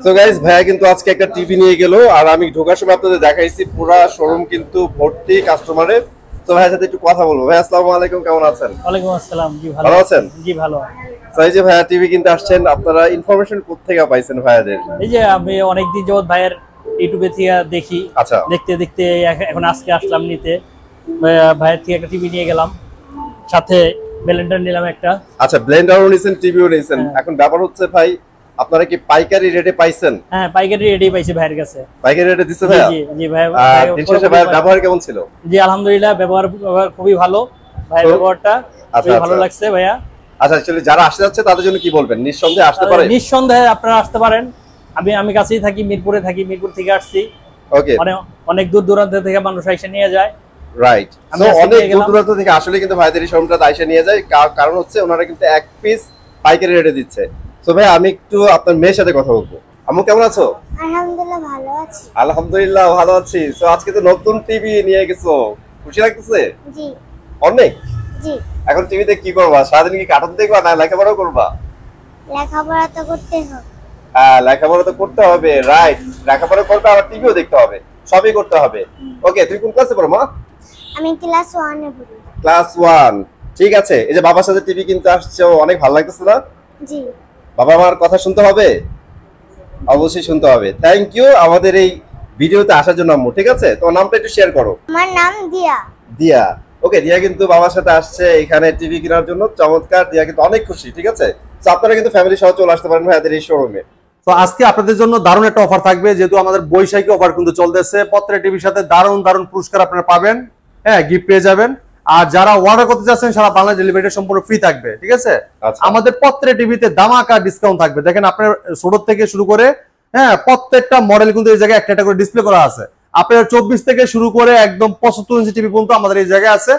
So guys ভাইয়া কিন্তু আজকে একটা টিভি নিয়ে গেল আর আমি ঢোকার সময় আপনাদের দেখাইছি পুরো শোরুম কিন্তু ভর্তি কাস্টমারের। তো ভাইয়ের সাথে একটু কথা বলবো। ভাই আসসালামু আলাইকুম, কেমন আছেন? ওয়ালাইকুম আসসালাম। জি ভালো আছেন? জি ভালো। তো এই যে ভাইয়া টিভি কিনতে আসছেন, আপনারা ইনফরমেশন কোথা থেকে পাইছেন ভাইয়াদের? এই যে আমি অনেকদিন যাবত ভাইয়ের ইউটিউবে থেকে দেখি, আচ্ছা, দেখতে দেখতে এখন আজকে আসলাম নিতে। ভাইয়ের থেকে একটা টিভি নিয়ে গেলাম, সাথে ব্লেন্ডার নিলাম একটা। আচ্ছা, ব্লেন্ডারও নিছেন, টিভিও নিছেন। এখন ব্যাপার হচ্ছে ভাই, আপনারা কি পাইকারি রেটে পাইছেন? হ্যাঁ, পাইকারি রেটে পাইছি ভাইয়ের কাছে। পাইকারি রেটে দিছে ভাইয়া? জি জি ভাই। দিন শেষে ভাইয়ের ব্যবহার কেমন ছিল? জি আলহামদুলিল্লাহ, ব্যবহার খুবই ভালো। ভাইয়ের ব্যবহারটা খুবই ভালো লাগছে ভাইয়া। আচ্ছা, অ্যাকচুয়ালি যারা আসতে যাচ্ছে তাদের জন্য কি বলবেন? নিঃসন্দেহে আসতে পারে? নিঃসন্দেহে আপনারা আসতে পারেন। আমি কাছেই থাকি, মিরপুরে থাকি, মিরপুর থেকে আসছি। ওকে, মানে অনেক দূর দূরান্ত থেকে মানুষ এসে নিয়ে যায়। রাইট। সো অনেক দূর দূরান্ত থেকে আসলে কিন্তু ভাইদের এই শোরুমটা এসে নিয়ে যায়, কারণ হচ্ছে ওনারা কিন্তু এক পিস পাইকারি রেটে দিচ্ছে। সো ভাই, আমি একটু আপনার মেয়ের সাথে কথা বলবো। আম্মু কেমন আছো? আলহামদুলিল্লাহ ভালো আছি। আলহামদুলিল্লাহ ভালো আছি। সো আজকে তো নতুন টিভি নিয়ে গেছো, খুশি লাগতেছে? জি অনেক। জি। এখন টিভিতে কি করবা? সারাদিন কি কার্টুন দেখবা না লেখাপড়া করবা? লেখাপড়া তো করতে হবে। হ্যাঁ, লেখাপড়া তো করতে হবে, রাইট। লেখাপড়া করতে আবার টিভিও দেখতে হবে, সবই করতে হবে। ওকে, তুমি কোন ক্লাসে পড়ো মা? আমি ক্লাস 1 এ পড়ি। ক্লাস 1। ঠিক আছে। এই যে বাবার সাথে টিভি কিনতে আসছো, অনেক ভালো লাগতেছে না? জি। বাবা মার কথা শুনতে হবে, অবশ্যই শুনতে হবে। থ্যাংক ইউ আমাদের এই ভিডিওতে আসার জন্য আম্মু। ঠিক আছে, তোমার নামটা একটু শেয়ার করো। আমার নাম দিয়া। দিয়া। ওকে, দিয়া কিন্তু বাবার সাথে আসছে এখানে টিভি কেনার জন্য। চমৎকার, দিয়া কিন্তু অনেক খুশি। ঠিক আছে, তো আপনারা কিন্তু ফ্যামিলি সহ চলে আসতে পারেন ভাইয়াদের এই শোরুমে। তো আজকে আপনাদের জন্য দারুণ একটা অফার থাকবে, যেহেতু আমাদের বৈশাখী অফার কিন্তু চলতেছে। প্রত্যেকটা টিভির সাথে দারুণ দারুণ পুরস্কার আপনারা পাবেন, হ্যাঁ, গিফট পেয়ে যাবেন। আর যারা অর্ডার করতে যাচ্ছেন সারা বাংলা ডেলিভারি সম্পূর্ণ ফ্রি থাকবে। ঠিক আছে, আমাদের প্রত্যেকটা টিভিতে দামাকা ডিসকাউন্ট থাকবে। দেখেন, আপনার ছোট থেকে শুরু করে, হ্যাঁ, প্রত্যেকটা মডেল কিন্তু এই জায়গায় একটা একটা করে ডিসপ্লে করা আছে। আপনার 24 থেকে শুরু করে একদম 75 ইঞ্চি টিভি পর্যন্ত আমাদের এই জায়গায় আছে।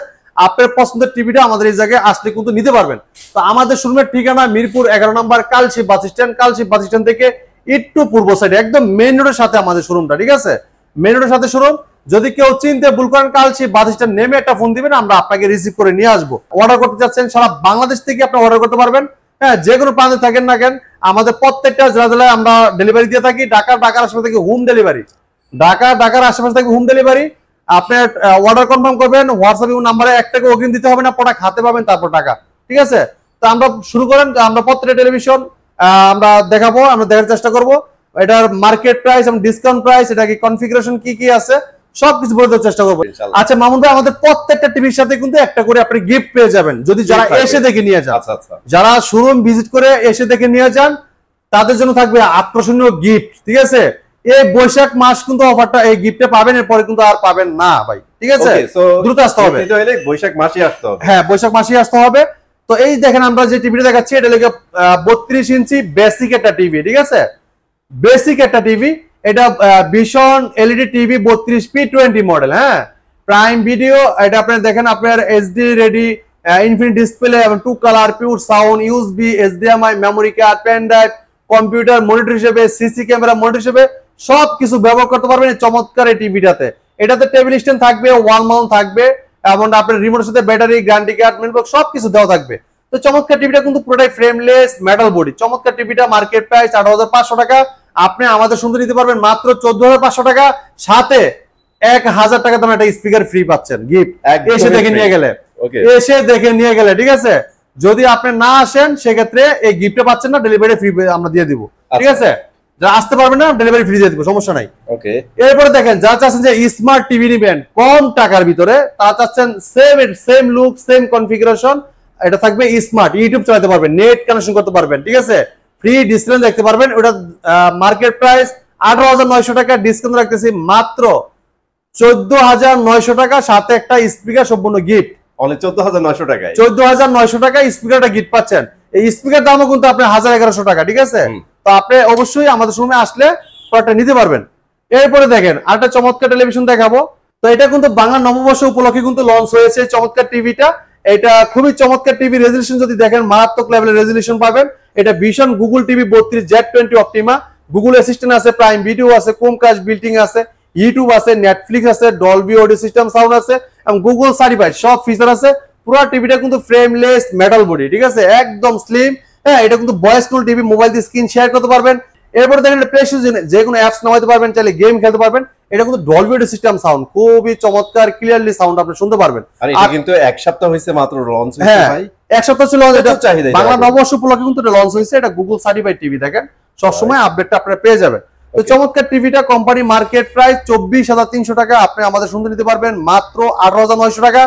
আপনার পছন্দের টিভিটা আমাদের এই জায়গায় আসলে কিন্তু নিতে পারবেন। তো আমাদের শোরুমের ঠিকানা মিরপুর 11 নম্বর Kalshi bus stand. Kalshi bus stand থেকে একটু পূর্ব সাইডে, একদম মেইন রোডের সাথে আমাদের শোরুমটা। ঠিক আছে, মেইন রোডের সাথে শোরুম। যদি কেউ চিনতে ভুল করেন, কালশি বাস স্ট্যান্ড নেমে একটা ফোন দিবেন, আমরা আপনাকে রিসিভ করে নিয়ে আসবো। অর্ডার করতে যাচ্ছেন সারা বাংলাদেশ থেকে আপনি অর্ডার করতে পারবেন, হ্যাঁ, যে কোনো প্রান্তে থাকেন না কেন। আমাদের প্রত্যেকটা জেলায় আমরা ডেলিভারি দিয়ে থাকি। ঢাকার আশেপাশে থেকে হোম ডেলিভারি, ঢাকার আশেপাশে থেকে হোম ডেলিভারি। আপনার অর্ডার কনফার্ম করবেন, হোয়াটসঅ্যাপ নাম্বারে 1 টাকা অগ্রিম দিতে হবে না, প্রোডাক্ট হাতে পাবেন তারপর টাকা। ঠিক আছে, তো আমরা শুরু করেন। আমরা প্রত্যেকটা টেলিভিশন আমরা দেখাবো, আমরা দেখার চেষ্টা করব। এটার মার্কেট প্রাইস এবং ডিসকাউন্ট প্রাইস, এটা কি কনফিগারেশন কি কি আছে, সবকিছু বলে দেওয়ার চেষ্টা করবো। আচ্ছা মামুন ভাই, আমাদের প্রত্যেকটা টিভির সাথে কিন্তু একটা করে আপনি গিফট পেয়ে যাবেন যদি যারা এসে দেখে নিয়ে যান। যারা শোরুম ভিজিট করে এসে দেখে নিয়ে যান তাদের জন্য থাকবে আকর্ষণীয় গিফট। ঠিক আছে, এই বৈশাখ মাস কিন্তু অফারটা, এই গিফটে পাবেন, এরপরে কিন্তু আর পাবেন না ভাই। ঠিক আছে, দ্রুত আসতে হবে। বৈশাখ মাসে আসতে হবে। হ্যাঁ, বৈশাখ মাসে আসতে হবে। তো এই দেখেন, আমরা যে টিভিটা দেখাচ্ছি এটা হলো 32 ইঞ্চি বেসিক একটা টিভি। ঠিক আছে, বেসিক একটা টিভি। এটা vision LED TV 32P20 model, হ্যাঁ, প্রাইম ভিডিও। এটা আপনার দেখেন, আপনার এইচডি রেডি, ইনফিনিট ডিসপ্লে এবং 2 colour, pure sound, USB, HDMI, memory card, pen drive, computer monitor হিসেবে, সিসি ক্যামেরা মনিটর হিসেবে সবকিছু ব্যবহার করতে পারবেন এই চমৎকার এই টিভিটাতে। এটাতে টেবিল স্ট্যান্ড থাকবে, ওয়াল মাউন্ট থাকবে, এবং আপনার রিমোটের সাথে ব্যাটারি, গ্যারান্টি কার্ড, মেনবক্স সবকিছু দেওয়া থাকবে। তো চমৎকার টিভিটা কিন্তু পুরোটাই ফ্রেমলেস মেটাল বডি। চমৎকার টিভিটা মার্কেট প্রাইস 18,500 টাকা। আপনি আমাদের সুন্দর নিতে পারবেন মাত্র 14,500 টাকা, সাথে 1000 টাকা দাম একটা স্পিকার ফ্রি পাচ্ছেন গিফট এসে দেখে নিয়ে গেলে। এসে দেখে নিয়ে গেলে, ঠিক আছে। যদি আপনি না আসেন সেক্ষেত্রে এই গিফটটা পাচ্ছেন না, ডেলিভারি ফ্রি আমরা দিয়ে দিব। ঠিক আছে, যারা আসতে পারবেন না ডেলিভারি ফ্রি দিয়ে দিব, সমস্যা নাই। ওকে, এরপরে দেখেন, যারা চাচ্ছেন যে স্মার্ট টিভি নেবেন কম টাকার ভিতরে, তারা চাচ্ছেন সেম লুক, সেম কনফিগারেশন, এটা থাকবে স্মার্ট, ইউটিউব চালাতে পারবেন, নেট কানেকশন করতে পারবেন। ঠিক আছে, ফ্রি ডিসপ্লে দেখতে পারবেন। ওটা মার্কেট প্রাইস 18,900 টাকা, ডিসকাউন্ট রাখতেছি মাত্র 14,900 টাকা, সাথে একটা স্পিকার সম্পূর্ণ গিফট। অনলি 14,900 টাকায় 14,900 টাকা স্পিকারটা গিফট পাচ্ছেন। এই স্পিকার দামও কিন্তু আপনি 1,100 টাকা। ঠিক আছে, তো আপনি অবশ্যই আমাদের শোরুমে আসলে প্রোডাক্টটা নিতে পারবেন। এরপরে দেখেন, আরেকটা চমৎকার টেলিভিশন দেখাবো। তো এটা কিন্তু বাংলা নববর্ষ উপলক্ষে কিন্তু লঞ্চ হয়েছে চমৎকার টিভিটা। এটা খুবই চমৎকার টিভি। রেজলিউশন যদি দেখেন, মারাত্মক লেভেলের রেজলিউশন পাবেন। এটা vision Google TV 32Z20 Optima. Google assistant আছে, প্রাইম ভিডিও আছে, ক্রোমকাস্ট বিল্টিং আছে, ইউটিউব আছে, নেটফ্লিক্স আছে, ডলবি অডিও সিস্টেম সাউন্ড আছে, এবং গুগল সার্টিফাইড সব ফিচার আছে। পুরো টিভিটা কিন্তু ফ্রেমলেস মেটাল বডি। ঠিক আছে, একদম স্লিম। হ্যাঁ, এটা কিন্তু ভয়েস কল টিভি, মোবাইল দিয়ে স্ক্রিন শেয়ার করতে পারবেন। এরপরে দেখেন প্লে স্টোরে যে কোনো অ্যাপস নামাইতে পারবেন, চাইলে গেম খেলতে পারবেন। এটা কিন্তু ডলবি অডিও সিস্টেম সাউন্ড, খুবই চমৎকার ক্লিয়ারলি সাউন্ড আপনি শুনতে পারবেন। আর এটা কিন্তু এক সপ্তাহ হয়েছে মাত্র লঞ্চ হয়েছে হ্যাঁ, ভাই। এক সপ্তাহ ছিল এটা চাহিদা বাংলা নববর্ষ উপলক্ষে কিন্তু এটা লঞ্চ হয়েছে। এটা গুগল সার্টিফাইড টিভি, দেখেন সবসময় আপডেটটা আপনারা পেয়ে যাবেন। তো চমৎকার টিভিটা কোম্পানি মার্কেট প্রাইস 24,300 টাকা, আপনি আমাদের শুনতে নিতে পারবেন মাত্র 18,900 টাকা।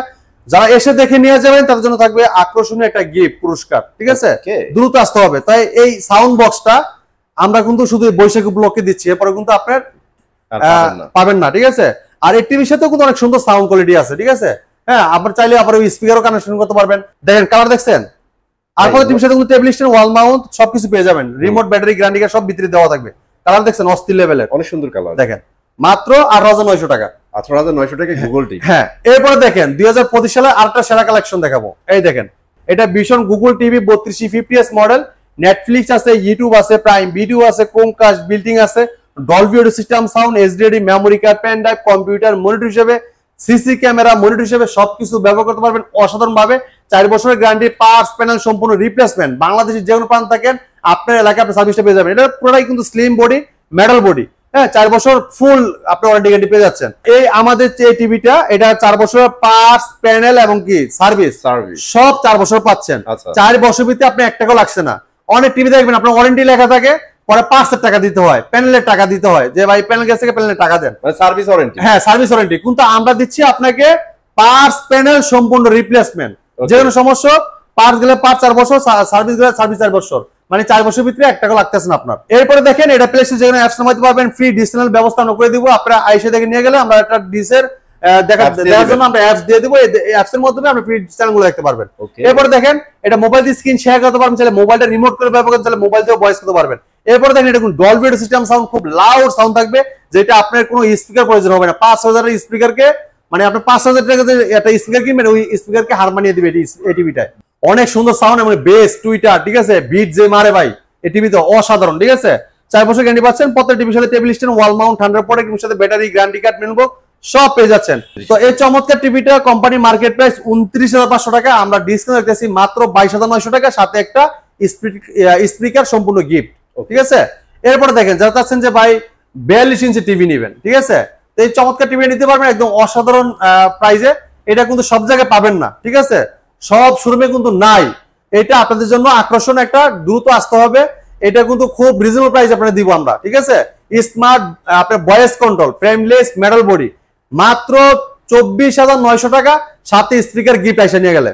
যারা এসে দেখে নিয়ে যাবেন তাদের জন্য থাকবে আকর্ষণীয় একটা গিফট পুরস্কার, ঠিক আছে? দ্রুত আসতে হবে। তাই এই সাউন্ড বক্সটা আমরা কিন্তু শুধু বৈশাখ উপলক্ষে দিচ্ছি, এরপরে কিন্তু আপনার পাবেন না, ঠিক আছে? আর এই টিভির সাথেও কিন্তু অনেক সুন্দর সাউন্ড কোয়ালিটি আছে, ঠিক আছে? হ্যাঁ, আপনার চাইলে আবার ওই স্পিকারও কানেকশন করতে পারবেন। দেখেন কালার দেখছেন। আর পরে টিভির সাথে কিন্তু টেবিল স্ট্যান্ড, ওয়াল মাউন্ট সবকিছু পেয়ে যাবেন। রিমোট, ব্যাটারি, গ্যারান্টি কার্ড সব ভিতরে দেওয়া থাকবে। কালার দেখছেন অস্থির লেভেলের, অনেক সুন্দর কালার। দেখেন মাত্র 18,900 টাকা। 18,900 টাকা গুগল টিভি। হ্যাঁ, এরপরে দেখেন 2025 সালে আরেকটা সেরা কালেকশন দেখাবো। এই দেখেন, এটা ভীষণ Google TV 3250s model. Netflix আছে, ইউটিউব আছে, প্রাইম ভিডিও আছে, ক্রোমকাস্ট বিল্ডিং আছে, Dolby audio system sound, HDD, memory card, pen drive, computer, monitor হিসেবে, সিসি ক্যামেরা, মনিটর হিসেবে সবকিছু ব্যবহার করতে পারবেন অসাধারণ ভাবে। 4 বছরের গ্যারান্টি, পার্টস প্যানেল সম্পূর্ণ রিপ্লেসমেন্ট। বাংলাদেশের যে কোনো প্রান্ত থাকেন আপনার এলাকায় আপনি সার্ভিসটা পেয়ে যাবেন। এটা পুরোটাই কিন্তু স্লিম বডি, মেটাল বডি। হ্যাঁ, 4 বছর ফুল আপনি ওয়ারেন্টি গ্যারান্টি পেয়ে যাচ্ছেন। এই আমাদের যে টিভিটা, এটা 4 বছরের পার্টস প্যানেল এবং কি সার্ভিস সব 4 বছর পাচ্ছেন। 4 বছর ভিতরে আপনি 1 টাকাও লাগছে না। অনেক টিভি দেখবেন আপনার ওয়ারেন্টি লেখা থাকে, পরে পার্টসের টাকা দিতে হয়, প্যানেলের টাকা দিতে হয়, যে ভাই প্যানেল গেছে প্যানেলের টাকা দেন, মানে সার্ভিস ওয়ারেন্টি। হ্যাঁ, সার্ভিস ওয়ারেন্টি। কিন্তু আমরা দিচ্ছি আপনাকে পার্টস প্যানেল সম্পূর্ণ রিপ্লেসমেন্ট। যে কোনো সমস্যা, পার্টস গেলে পার্টস 4 বছর, সার্ভিস গেলে সার্ভিস 4 বছর, মানে 4 বছর ভিতরে 1 টাকা লাগতেছে না আপনার। এরপরে দেখেন এটা প্লে স্টোরে যে কোনো অ্যাপস নামাইতে পারবেন, ফ্রি ডিসকাউন্ট ব্যবস্থা আমরা করে দিব। আপনারা আইসে দেখে নিয়ে গেলে আমরা একটা ডিসের দেখার জন্য আমরা অ্যাপস দিয়ে দিব। এই অ্যাপস এর মাধ্যমে আপনি ফ্রি চ্যানেলগুলো দেখতে পারবেন। এরপরে দেখেন এটা মোবাইল দিয়ে স্ক্রিন শেয়ার করতে পারবেন, চাইলে মোবাইলটা রিমোট করে ব্যবহার করতে, চাইলে মোবাইল দিয়ে ভয়েস করতে পারবেন। এরপরে দেখেন এটা ডলবি অডিও সিস্টেম সাউন্ড, খুব লাউড সাউন্ড থাকবে, যেটা আপনার কোনো স্পিকার প্রয়োজন হবে না। 5,000 এর স্পিকারকে, মানে আপনি 5,000 টাকা একটা স্পিকার কিনবেন, ওই স্পিকারকে হার মানিয়ে দিবে এই টিভিটায়। অনেক সুন্দর সাউন্ড, মানে বেস, টুইটার, ঠিক আছে? বিট যে মারে ভাই এই টিভিতে অসাধারণ, ঠিক আছে? 4 বছর গ্যারান্টি পাচ্ছেন। প্রত্যেক টিভির সাথে টেবিল স্ট্যান্ড, ওয়াল মাউন্ট, ঠান্ডার পরে টিভির সাথে ব্যাটারি, গ্যারান্টি কার্ড, মেনবো সব পেয়ে যাচ্ছেন। তো এই চমৎকার টিভিটা কোম্পানি মার্কেট প্রাইস 29,500 টাকা, আমরা ডিসকাউন্ট রাখতেছি মাত্র 22,900 টাকা, সাথে একটা স্পিকার সম্পূর্ণ গিফট, ঠিক আছে? এরপরে দেখেন যারা চাচ্ছেন যে ভাই 42 ইঞ্চি টিভি নেবেন, ঠিক আছে? তো এই চমৎকার টিভি নিতে পারবেন একদম অসাধারণ প্রাইসে। এটা কিন্তু সব জায়গায় পাবেন না, ঠিক আছে? সব শোরুমে কিন্তু নাই। এটা আপনাদের জন্য আকর্ষণ, একটা দ্রুত আসতে হবে। এটা কিন্তু খুব রিজনেবল প্রাইস আপনাদের দিব আমরা, ঠিক আছে? স্মার্ট আপনার voice control, frameless, metal body, মাত্র 24,900 টাকা, সাথে স্পিকার গিফট এসে নিয়ে গেলে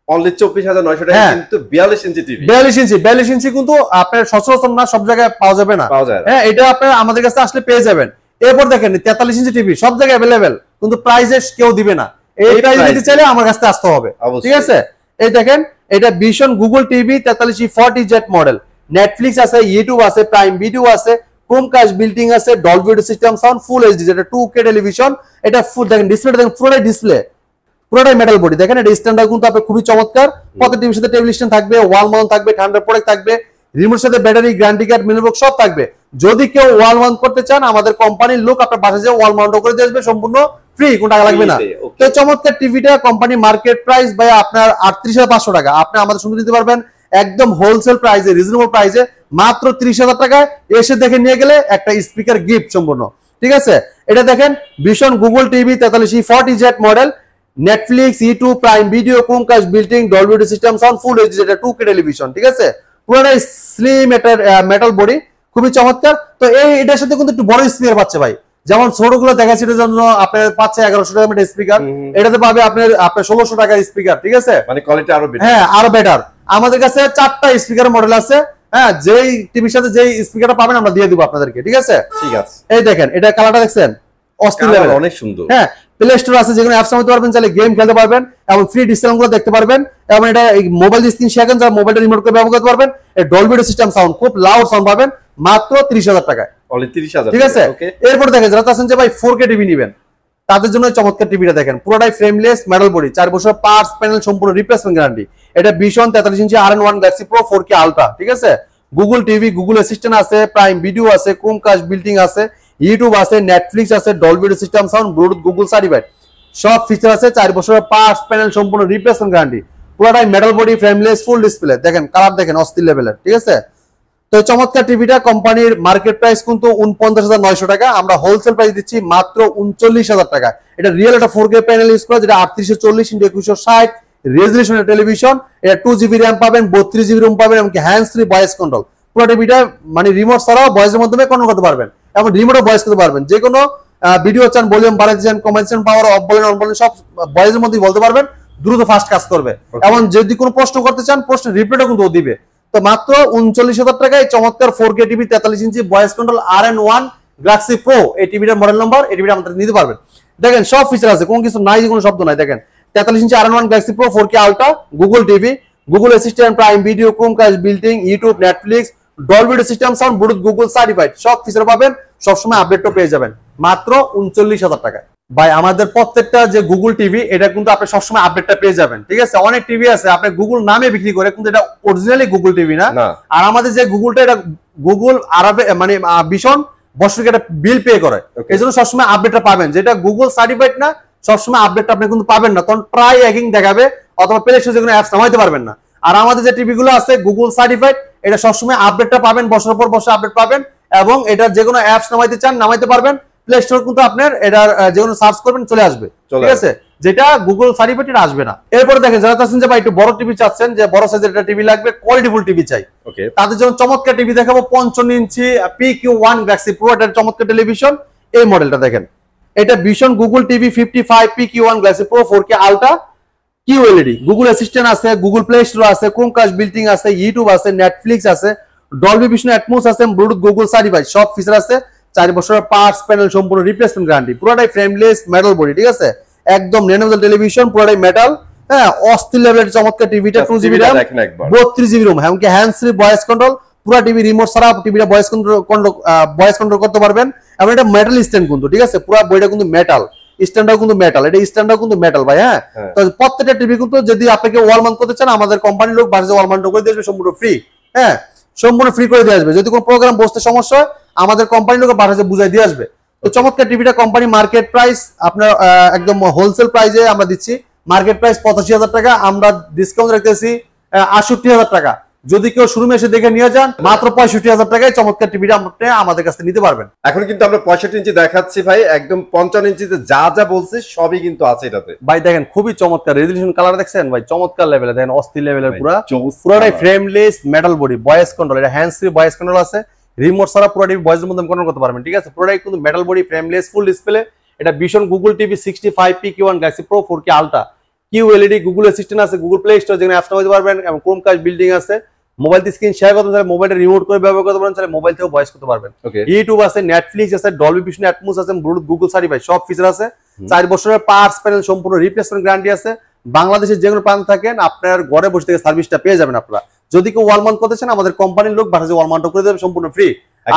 অনলি 24,900 টাকা। কিন্তু 42 ইঞ্চি টিভি, 42 ইঞ্চি কিন্তু আপনার সচরাচর না, সব জায়গায় পাওয়া যাবে না। হ্যাঁ, এটা আপনার আমাদের কাছে আসলে পেয়ে যাবেন। এরপর দেখেন 43 ইঞ্চি টিভি সব জায়গায় অ্যাভেলেবেল, কিন্তু প্রাইসে কেউ দিবে না। এই প্রাইস দিতে চাইলে আমার কাছে আসতে হবে, ঠিক আছে? এই দেখেন এটা ভীষণ Google TV 4340Z model. Netflix আছে, ইউটিউব আছে, প্রাইম ভিডিও আছে, ক্রোমকাস্ট বিল্ডিং আছে, Dolby audio system sound, full HD, যেটা 2K টেলিভিশন। এটা ফুল দেখেন, ডিসপ্লেটা দেখেন, পুরোটাই ডিসপ্লে, পুরোটাই মেটাল বডি। দেখেন এটা স্ট্যান্ডার্ড কিন্তু আপনার খুবই চমৎকার। প্রত্যেক টিভির সাথে টেবিল স্ট্যান্ড থাকবে, ওয়াল মাউন্ট থাকবে, ঠান্ডার প্রোডাক্ট থাকবে, রিমোট সাথে ব্যাটারি, গ্যারান্টি কার্ড, মেনুবক্স সব থাকবে। যদি কেউ ওয়াল মাউন্ট করতে চান, আমাদের কোম্পানির লোক আপনার বাসায় যে ওয়াল মাউন্ট করে দিয়ে আসবে, সম্পূর্ণ ফ্রি, কোনো টাকা লাগবে না। তো চমৎকার টিভিটা কোম্পানি মার্কেট প্রাইস ভাই আপনার 38,500 টাকা, আপনি আমাদের শুনতে দিতে পারবেন একদম হোলসেল প্রাইসে, রিজনেবল প্রাইসে, মাত্র 30,000 টাকায়। এসে দেখে নিয়ে গেলে একটা স্পিকার গিফট সম্পূর্ণ, ঠিক আছে? এটা দেখেন ভীষণ Google TV 4340Z model. Netflix, YouTube, prime video, Chromecast building, Dolby audio system sound, full HD, যেটা 2K টেলিভিশন, ঠিক আছে? পুরোটাই স্লিম, এটা মেটাল বডি, খুবই চমৎকার। তো এটার সাথে কিন্তু একটু বড় স্পিকার পাচ্ছে ভাই, যেমন ছোটগুলো দেখাচ্ছি, এটার জন্য আপনার পাচ্ছে 1100 টাকা স্পিকার, এটাতে পাবে আপনার 1600 টাকার স্পিকার, ঠিক আছে? মানে কোয়ালিটি আরো বেটার। হ্যাঁ, আরো বেটার। আমাদের কাছে 4টা স্পিকার মডেল আছে। হ্যাঁ, যেই টিভির সাথে যেই স্পিকারটা পাবেন আমরা দিয়ে দিব আপনাদেরকে, ঠিক আছে? ঠিক আছে। এই দেখেন এটা কালারটা দেখছেন, অস্থির লেভেল, অনেক সুন্দর। হ্যাঁ, প্লে স্টোর আছে, যেগুলো অ্যাপস নামাতে পারবেন, চাইলে গেম খেলতে পারবেন এবং ফ্রি ডিসকাউন্টগুলো দেখতে পারবেন। এবং এটা মোবাইল স্ক্রিন শেয়ার করেন, যারা মোবাইলটা রিমোট করে ব্যবহার করতে পারবেন। এই ডলবি অডিও সিস্টেম সাউন্ড, খুব লাউড সাউন্ড পাবেন, মাত্র 30,000 টাকায়, অনলি 30,000, ঠিক আছে? এরপর দেখেন যারা চাচ্ছেন যে ভাই 4K টিভি নেবেন, তাদের জন্য চমৎকার টিভিটা দেখেন, পুরোটাই ফ্রেমলেস, মেটাল বডি, 4 বছর পার্টস প্যানেল সম্পূর্ণ রিপ্লেসমেন্ট গ্যারান্টি। এটা ভীষণ 43 ইঞ্চি RN1 Galaxy pro 4K ultra, ঠিক আছে? গুগল টিভি, গুগল অ্যাসিস্ট্যান্ট আছে, প্রাইম ভিডিও আছে, ক্রোমকাস্ট বিল্ডিং আছে, ইউটিউব আছে, নেটফ্লিক্স আছে, Dolby audio system sound, Bluetooth, Google certified সব ফিচার আছে। 4 বছরের পার্টস প্যানেল সম্পূর্ণ রিপ্লেসমেন্ট গ্যারান্টি, পুরোটাই metal body, frameless, full display. দেখেন কালার দেখেন অস্থির লেভেলের, ঠিক আছে? তো এই চমৎকার টিভিটা কোম্পানির মার্কেট প্রাইস কিন্তু ৪৯,৯০০ টাকা, আমরা হোলসেল প্রাইস দিচ্ছি মাত্র ৩৯,০০০ টাকা। এটা রিয়েল একটা 4K প্যানেল ইউজ করা, যেটা ৩৮৪০x২৬০ রেজলিউশনের টেলিভিশন। এটা 2GB র্যাম পাবেন, 32GB রুম পাবেন, এমনকি হ্যান্ডস ফ্রি ভয়েস কন্ট্রোল। পুরো টিভিটা মানে রিমোট ছাড়াও ভয়েসের মাধ্যমে কন্ট্রোল করতে পারবেন, এবং রিমোটও ভয়েস করতে পারবেন। যে কোনো ভিডিও চান, ভলিউম বাড়াতে চান, কমাতে চান, পাওয়ার অফ বলেন অন বলেন, সব ভয়েসের মধ্যেই বলতে পারবেন, দ্রুত ফাস্ট কাজ করবে। এবং যদি কোনো প্রশ্ন করতে চান, প্রশ্নের রিপ্লাইটা কিন্তু দিবে। তো মাত্র ৩৯,০০০ টাকায় চমৎকার 4K TV 43 inch voice control RN1 Galaxy Pro, এই টিভিটার মডেল নাম্বার, এই টিভিটা আমাদের নিতে পারবেন। দেখেন সব ফিচার আছে, কোনো কিছু নাই, কোনো শব্দ নাই। দেখেন 43 ইঞ্চি RN1 Galaxy pro 4K ultra, Google TV, Google assistant, prime video, Chromecast building, YouTube, Netflix, Dolby system sound, Bluetooth, Google certified, সব ফিচার পাবেন, সবসময় আপডেটও পেয়ে যাবেন মাত্র ৩৯,০০০ টাকায়। ভাই আমাদের প্রত্যেকটা যে গুগল টিভি, এটা কিন্তু আপনি সবসময় আপডেটটা পেয়ে যাবেন, ঠিক আছে? অনেক টিভি আছে আপনি গুগল নামে বিক্রি করে, কিন্তু এটা অরিজিনালি গুগল টিভি না। আর আমাদের যে গুগলটা, এটা গুগল আরবে মানে ভীষণ বছরকে একটা বিল পে করে, এই জন্য সবসময় আপডেটটা পাবেন। যেটা গুগল সার্টিফাইড না, সবসময় আপডেটটা আপনি কিন্তু পাবেন না, তখন ট্রাই এগিং দেখাবে, অথবা প্লে স্টোরে যেগুলো অ্যাপস নামাইতে পারবেন না। আর আমাদের যে টিভি গুলো আছে গুগল সার্টিফাইড, এটা সবসময় আপডেটটা পাবেন, বছরের পর বছর আপডেট পাবেন, এবং এটা যে কোনো অ্যাপস নামাইতে চান নামাইতে পারবেন। প্লে স্টোর কিন্তু আপনার এটার যে কোনো সার্চ করবেন চলে আসবে, ঠিক আছে? যেটা গুগল সার্টিফাইড এটা আসবে না। এরপরে দেখেন যারা চাচ্ছেন যে ভাই একটু বড় টিভি চাচ্ছেন, যে বড় সাইজের একটা টিভি লাগবে, কোয়ালিটিফুল টিভি চাই, তাদের জন্য চমৎকার টিভি দেখাবো। 55 ইঞ্চি PQ1 গ্যালাক্সি প্রো, এটার চমৎকার টেলিভিশন। এই মডেলটা দেখেন, এটা ভীষণ Google TV 55 PQ1 Galaxy pro 4K ultra QLED, Google assistant আছে, গুগল প্লে স্টোর আছে, ক্রোমকাস্ট বিল্ডিং আছে, ইউটিউব আছে, নেটফ্লিক্স আছে, ডলবি ভিশন অ্যাটমস আছে, ব্লুটুথ, গুগল সার্টিফাইড, সব ফিচার আছে। 4 বছরের পার্টস প্যানেল সম্পূর্ণ রিপ্লেসমেন্ট গ্যারান্টি, পুরোটাই ফ্রেমলেস মেটাল বডি, ঠিক আছে? একদম ন্যানোজেল টেলিভিশন, পুরোটাই মেটাল। হ্যাঁ, অস্থির লেভেলের চমৎকার টিভিটা, 2GB র্যাম, 32GB রুম, এমনকি হ্যান্ডস ফ্রি ভয়েস কন্ট্রোল। পুরো টিভি রিমোট ছাড়া টিভিটা ভয়েস কন্ট্রোল করতে পারবেন, এবং এটা মেটাল স্ট্যান্ড কিন্তু, ঠিক আছে? পুরো বইটা কিন্তু মেটাল, স্ট্যান্ডটাও কিন্তু মেটাল, এটা স্ট্যান্ডটাও কিন্তু মেটাল ভাই। হ্যাঁ, তো প্রত্যেকটা টিভি কিন্তু যদি আপনাকে ওয়াল মাউন্ট করতে চান, আমাদের কোম্পানির লোক বাসায় ওয়াল মাউন্ট করে দিয়ে আসবে, সম্পূর্ণ ফ্রি। হ্যাঁ, সম্পূর্ণ ফ্রি করে দিয়ে আসবে। যদি কোনো প্রোগ্রাম বসতে সমস্যা হয়, আমাদের কোম্পানির লোক বাসায় বুঝাই দিয়ে আসবে। তো চমৎকার টিভিটা কোম্পানি মার্কেট প্রাইস আপনার একদম হোলসেল প্রাইসে আমরা দিচ্ছি। মার্কেট প্রাইস ৮৫,০০০ টাকা, আমরা ডিসকাউন্ট রাখতেছি ৬৮,০০০ টাকা। যদি কেউ শোরুমে এসে দেখে নিয়ে যান, মাত্র ৬৫,০০০ টাকায় চমৎকার টিভিটা আপনি আমাদের কাছ থেকে নিতে পারবেন। এখন কিন্তু আমরা 65 ইঞ্চি দেখাচ্ছি ভাই, একদম 55 ইঞ্চিতে যা যা বলছি সবই কিন্তু আছে এটাতে। ভাই দেখেন খুবই চমৎকার রেজলিউশন, কালার দেখছেন ভাই, চমৎকার লেভেলে দেখেন, অস্থির লেভেলের পুরোটাই frameless metal body, voice control, এটা হ্যান্ডস ফ্রি ভয়েস কন্ট্রোল আছে, রিমোট ছাড়া পুরো টিভি ভয়েসের মধ্যে কন্ট্রোল করতে পারবেন, ঠিক আছে? পুরোটাই কিন্তু metal body, frameless, full display. এটা ভীষণ Google TV 65 PQ1 Galaxy pro 4K ultra, QLED, Google assistant আছে, গুগল প্লে স্টোর যেখানে অ্যাপস নামাতে পারবেন, এবং ক্রোমকাস্ট বিল্ডিং আছে। মোবাইল দিয়ে স্ক্রিন শেয়ার করতে চাইলে মোবাইলটা রিমোট করে ব্যবহার করতে পারেন, চাইলে মোবাইল থেকেও ভয়েস করতে পারবেন। ইউটিউব আছে, নেটফ্লিক্স আছে, ডলবি ভিশন অ্যাটমস আছে, ব্লুটুথ, গুগল সার্টিফাইড, সব ফিচার আছে। 4 বছরের পার্টস প্যানেল সম্পূর্ণ রিপ্লেসমেন্ট গ্যারান্টি আছে। বাংলাদেশের যে কোনো প্রান্তে থাকেন, আপনার ঘরে বসে থেকে সার্ভিসটা পেয়ে যাবেন আপনারা। যদি কেউ ওয়াল মাউন্ট করতে চান, আমাদের কোম্পানির লোক বাসায় ওয়াল মাউন্ট করে দেবে, সম্পূর্ণ ফ্রি।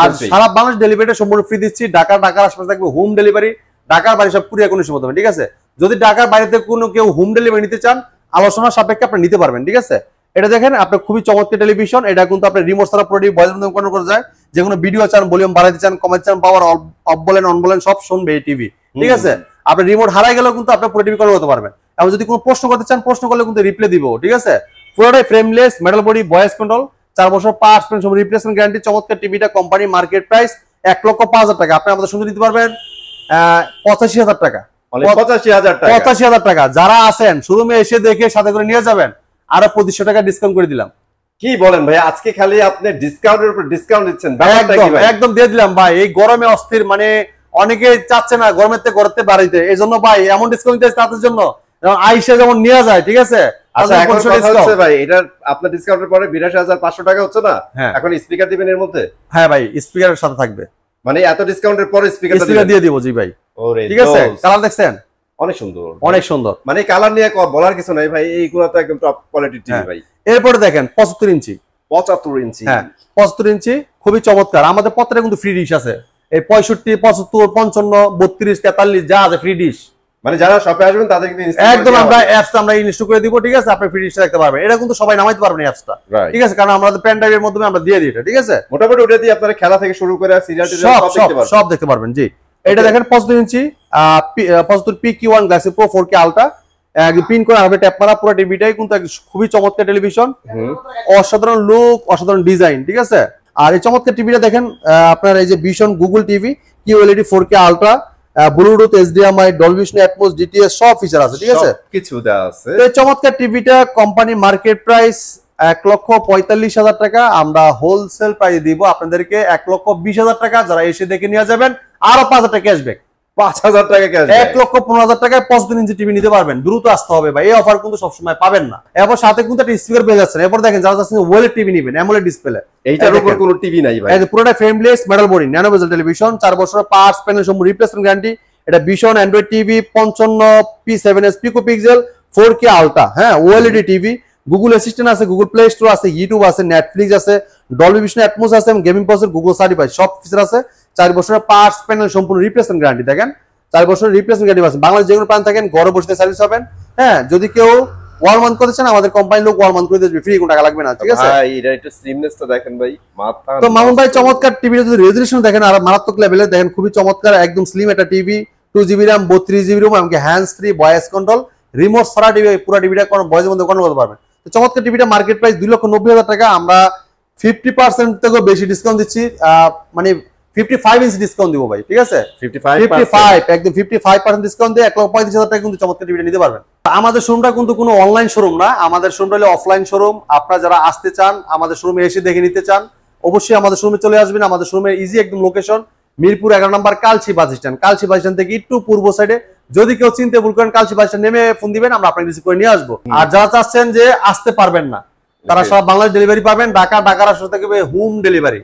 আর সারা বাংলাদেশ ডেলিভারিটা সম্পূর্ণ ফ্রি দিচ্ছি। ঢাকার আশপাশে থাকবে হোম ডেলিভারি, ঢাকার বাইরে সব কুরিয়ার কোনো সময়, ঠিক আছে? যদি ঢাকার বাইরে থেকে কোনো কেউ হোম ডেলিভারি নিতে চান, আলোচনা সাপেক্ষে আপনি নিতে পারবেন, ঠিক আছে? এটা দেখেন আপনার খুবই চমৎকার টেলিভিশন, এটা কিন্তু আপনার রিমোট ছাড়া পুরো ভয়েস মধ্যে কন্ট্রোল করা যায়। যে কোনো ভিডিও চান, ভলিউম বাড়াতে চান, কমাতে চান, পাওয়ার অফ বলেন অন বলেন, সব শুনবে এই টিভি, ঠিক আছে? আপনার রিমোট হারাই গেলেও কিন্তু আপনার পুরো টিভি কন্ট্রোল করতে পারবেন, এবং যদি কোনো প্রশ্ন করতে চান, প্রশ্ন করলে কিন্তু রিপ্লাই দিব, ঠিক আছে? পুরোটাই frameless metal body, voice control, 4 বছর পার্টস প্যানেল সব রিপ্লেসমেন্ট গ্যারান্টি। চমৎকার টিভিটা কোম্পানি মার্কেট প্রাইস ১,০৫,০০০ টাকা, আপনি আমাদের সুন্দর নিতে পারবেন ৮৫,০০০ টাকা। ৮৫,০০০ টাকা। যারা আছেন শোরুমে এসে দেখে সাথে করে নিয়ে যাবেন, আরো ২৫০০ টাকা ডিসকাউন্ট করে দিলাম। কি বলেন ভাই, আজকে খালি আপনি ডিসকাউন্টের উপর ডিসকাউন্ট দিচ্ছেন? একদম দিয়ে দিলাম ভাই, এই গরমে অস্থির, মানে অনেকে চাচ্ছে না গরমের থেকে ঘরেতে বাড়িতে, এই জন্য ভাই এমন ডিসকাউন্ট দিয়েছে তাদের জন্য, আইসা যেমন নিয়ে যায়, ঠিক আছে? আচ্ছা, এখন কথা হচ্ছে ভাই, এটা আপনার ডিসকাউন্টের পরে ৮২,৫০০ টাকা হচ্ছে না? এখন স্পিকার দিবেন এর মধ্যে? হ্যাঁ ভাই, স্পিকারের সাথে থাকবে। মানে এত ডিসকাউন্টের পরে স্পিকার দিয়ে দিব? জি ভাই। ঠিক আছে, কালার দেখছেন অনেক সুন্দর, অনেক সুন্দর, মানে কালার নিয়ে বলার কিছু নাই ভাই, এইগুলো তো একদম টপ কোয়ালিটির টিভি ভাই। এরপরে দেখেন ৭৫ ইঞ্চি, ৭৫ ইঞ্চি, হ্যাঁ ৭৫ ইঞ্চি, খুবই চমৎকার। আমাদের প্রত্যেকটা কিন্তু ফ্রি ডিশ আছে, এই ৬৫, ৭৫, ৫৫, ৩২, ৪৩ যা আছে ফ্রি ডিশ। মানে যারা শপে আসবেন তাদের কিন্তু একদম আমরা অ্যাপসটা আমরা ইনস্টল করে দিব, ঠিক আছে? আপনি ফ্রি ডিশটা দেখতে পারবেন। এটা কিন্তু সবাই নামাইতে পারবেন এই অ্যাপসটা, ঠিক আছে? কারণ আমাদের পেন ড্রাইভের মাধ্যমে আমরা দিয়ে দিই এটা, ঠিক আছে? মোটামুটি ওটা দিয়ে আপনারা খেলা থেকে শুরু করে সিরিয়াল সব দেখতে পারবেন। জি, এটা দেখেন ৭৫ ইঞ্চি ৭৫ PQ1 Galaxy pro 4K ultra, pin করে আসবে ট্যাপ মারা, পুরো টিভিটাই কিন্তু খুবই চমৎকার টেলিভিশন, অসাধারণ লুক, অসাধারণ ডিজাইন, ঠিক আছে? আর এই চমৎকার টিভিটা দেখেন, আপনার এই যে vision Google TV, QLED 4K ultra, Bluetooth, HDMI, Dolby vision, atoms, DTS সব ফিচার আছে, ঠিক আছে? কিছু দেওয়া আছে। তো এই চমৎকার টিভিটা কোম্পানি মার্কেট প্রাইস 1,45,000 টাকা, আমরা হোলসেল প্রাইস দিব আপনাদেরকে 1,20,000 টাকা। যারা এসে দেখে নিয়ে যাবেন আরো 5,000 টাকা ক্যাশব্যাক, 5,000 টাকা ক্যাশ। 1,15,000 টাকায় 55 ইঞ্চি টিভি নিতে পারবেন। দ্রুত আসতে হবে ভাই, এই অফার কিন্তু সবসময় পাবেন না। এরপর সাথে কিন্তু একটা স্পিকার পেয়ে যাচ্ছেন। এরপর দেখেন যারা যাচ্ছেন ওয়েলেড টিভি নেবেন, অ্যামোলেড ডিসপ্লে, এইটার উপর কোনো টিভি নাই ভাই। পুরোটা ফ্রেমলেস মেটাল বডি, ন্যানো বেজেল টেলিভিশন, 4 বছরের পার্টস প্যানেল সম্পূর্ণ রিপ্লেসমেন্ট গ্যারান্টি। এটা vision Android TV 55p7s পিকোপিক্সেল 4K ultra, হ্যাঁ ওএলইডি টিভি, গুগল অ্যাসিস্ট্যান্ট আছে, গুগল প্লে স্টোর আছে, ইউটিউব আছে, নেটফ্লিক্স আছে, ডলবি ভিশন, অ্যাটমস আছে, গেমিং প্রসেসর, গুগল সার্টিফাইড সব ফিচার আছে। 4 বছরের পার্টস প্যানেল সম্পূর্ণ রিপ্লেসমেন্ট গ্যারান্টি। দেখেন 4 বছরের রিপ্লেসমেন্ট গ্যারান্টি আছে। বাংলাদেশ যে কোনো প্রান্ত থাকেন ঘরে বসে সার্ভিস পাবেন। হ্যাঁ, যদি কেউ ওয়াল মাউন্ট করতে চান আমাদের কোম্পানির লোক ওয়াল মাউন্ট করে দেবে, ফ্রি, কোনো টাকা লাগবে না, ঠিক আছে? ভাই এটা একটু স্লিমনেসটা দেখেন ভাই, মাথা। তো মামুন ভাই চমৎকার টিভির যদি রেজুলেশন দেখেন আর মারাত্মক লেভেলে দেখেন, খুবই চমৎকার, একদম স্লিম একটা TV, 2GB RAM, 32GB ROM, এমনকি hands free, voice control, remote ছাড়া টিভি, পুরো টিভিটা কোনো ভয়েসের মধ্যে কন্ট্রোল করতে পারবেন। তো চমৎকার টিভিটা মার্কেট প্রাইস 2,90,000 টাকা, আমরা 50% থেকেও বেশি ডিসকাউন্ট দিচ্ছি, মানে 55 ইঞ্চি ডিসকাউন্ট দিব ভাই, ঠিক আছে? 55 একদম 55% ডিসকাউন্ট দিয়ে 1,35,000 টাকা কিন্তু চমৎকার টিভিটা নিতে পারবেন। আমাদের শোরুমটা কিন্তু কোনো অনলাইন শোরুম না, আমাদের শোরুমটা হলো অফলাইন শোরুম। আপনারা যারা আসতে চান, আমাদের শোরুমে এসে দেখে নিতে চান, অবশ্যই আমাদের শোরুমে চলে আসবেন। আমাদের শোরুমের ইজি একদম লোকেশন মিরপুর 11 নম্বর Kalshi bus stand. Kalshi bus stand থেকে একটু পূর্ব সাইডে, যদি কেউ চিনতে ভুল করেন কালচি বাস স্ট্যান্ড নেমে ফোন দিবেন, আমরা আপনাকে রিসিভ করে নিয়ে আসবো। আর যারা চাচ্ছেন যে আসতে পারবেন না, তারা সব বাংলাদেশ ডেলিভারি পাবেন। ঢাকার আশেপাশে থেকে হোম ডেলিভারি,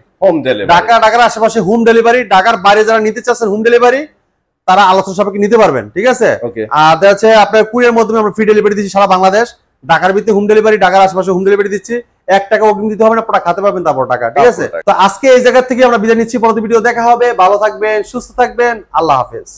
ঢাকার আশেপাশে হোম ডেলিভারি। ঢাকার বাইরে যারা নিতে চাচ্ছেন হোম ডেলিভারি, তারা আলোচনা সাপেক্ষে নিতে পারবেন, ঠিক আছে? আর দেখা যাচ্ছে আপনার কুরিয়ার মাধ্যমে আমরা ফ্রি ডেলিভারি দিচ্ছি সারা বাংলাদেশ। ঢাকার ভিতরে হোম ডেলিভারি, ঢাকার আশেপাশে হোম ডেলিভারি দিচ্ছি। 1 টাকা অগ্রিম দিতে হবে না, পুরো খাতে পাবেন তারপর টাকা, ঠিক আছে? তো আজকে এই জায়গা থেকে আমরা বিদায় নিচ্ছি, পরবর্তী ভিডিও দেখা হবে। ভালো থাকবেন, সুস্থ থাকবেন, আল্লাহ হাফেজ।